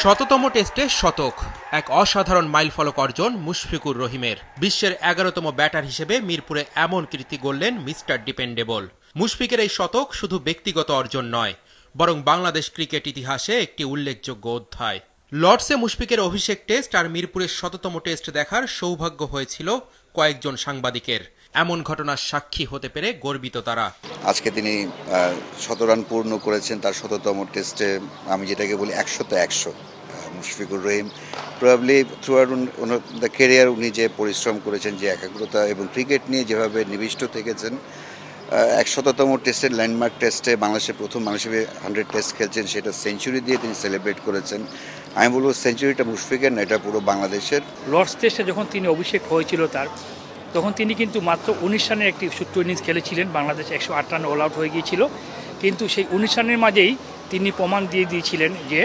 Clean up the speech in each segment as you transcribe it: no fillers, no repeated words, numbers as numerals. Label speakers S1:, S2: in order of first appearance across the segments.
S1: শততম টেস্টে শতক, এক অসাধারণ মাইলফলক অর্জন মুশফিকুর রহিমের। বিশ্বের 11তম ব্যাটার হিসেবে মিরপুরে এমন কীর্তি গড়লেন মিস্টার ডিপেন্ডেবল। মুশফিকের এই শতক শুধু ব্যক্তিগত অর্জন নয়, বরং বাংলাদেশ ক্রিকেট ইতিহাসে একটি উল্লেখযোগ্য অধ্যায়। লর্ডসে মুশফিকের অভিষেক টেস্ট আর মিরপুরের শততম টেস্ট দেখার সৌভাগ্য হয়েছিল কয়েকজন সাংবাদিকের। এমন ঘটনার সাক্ষী হতে পেরে গর্বিত তারা।
S2: আজকে তিনি ১০০ রান পূর্ণ করেছেন তার শততম টেস্টে। আমি যেটাকে বলি ১০০-১০০ Mushfiqur Rahim probably throughout the career উনি যে পরিশ্রম করেছেন, যে একাগ্রতা এবং ক্রিকেট নিয়ে যেভাবে নিবিষ্ট থেকেছেন, ১০০তম টেস্টের ল্যান্ডমার্ক টেস্টে বাংলাদেশের প্রথম মানুষ হিসেবে 100 টেস্ট খেলছেন, সেটা সেঞ্চুরি দিয়ে তিনি সেলিব্রেট করেছেন। আমি বলবো সেঞ্চুরিটা মুশফিকের না, এটা পুরো বাংলাদেশের।
S3: লর্ডস টেস্টে যখন তিনি অভিষেক হয়েছিল তখন তিনি কিন্তু মাত্র 19 রানের একটি ছোট্ট ইনিংস খেলেছিলেন। বাংলাদেশ 108 রানে অল আউট হয়ে গিয়েছিল, কিন্তু সেই 19 রানের মাঝেই তিনি প্রমাণ দিয়ে দিয়েছিলেন যে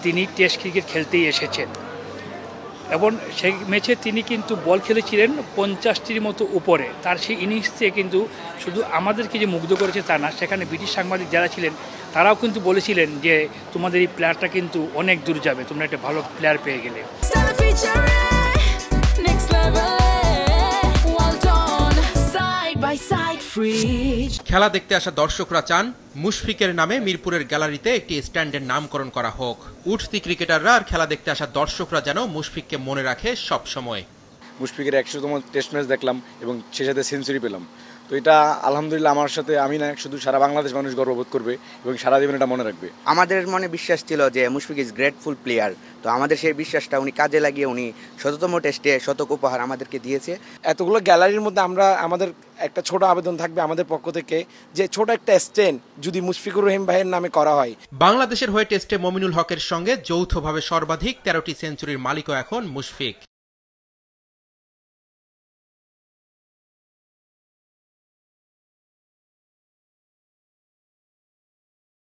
S3: তিনি টেস্ট ক্রিকেট খেলতেই এসেছেন। এবং সেই ম্যাচে তিনি কিন্তু বল খেলেছিলেন 50টির মতো উপরে। তার সেই ইনিংসে কিন্তু শুধু আমাদেরকে যে মুগ্ধ করেছে তা না, সেখানে ব্রিটিশ সাংবাদিক যারা ছিলেন তারাও কিন্তু বলেছিলেন যে তোমাদের এই প্লেয়ারটা কিন্তু অনেক দূর যাবে, তোমরা একটা ভালো প্লেয়ার পেয়ে গেলে।
S1: খেলা দেখতে আসা দর্শকরা চান মুশফিকের নামে মিরপুরের গ্যালারিতে একটি স্ট্যান্ডের নামকরণ করা হোক। উঠতি ক্রিকেটাররা আর খেলা দেখতে আসা দর্শকরা যেন মুশফিককে মনে রাখে সব সময়।
S4: মুশফিকের 100তম টেস্ট ম্যাচ দেখলাম এবং সে সাথে সেঞ্চুরি পেলাম, তো এটা আলহামদুলিল্লাহ আমার সাথে আমি না, শুধু সারা বাংলাদেশ মানুষ গর্ববোধ করবে এবং সারা জীবন এটা মনে রাখবে।
S5: আমাদের মনে বিশ্বাস ছিল যে মুশফিক ইজ গ্রেটফুল প্লেয়ার, তো আমাদের সেই বিশ্বাসটা উনি কাজে লাগিয়ে উনি 100তম টেস্টে শতক উপহার আমাদেরকে দিয়েছে।
S6: এতগুলো গ্যালারির মধ্যে আমাদের একটা ছোট আবেদন থাকবে আমাদের পক্ষ থেকে, যে ছোট একটা স্ট্যান্ড যদি মুশফিকুর রহিম ভাইয়ের নামে করা হয়।
S1: বাংলাদেশের হয়ে টেস্টে মমিনুল হকের সঙ্গে যৌথভাবে সর্বাধিক 13টি সেঞ্চুরির মালিকও এখন মুশফিক।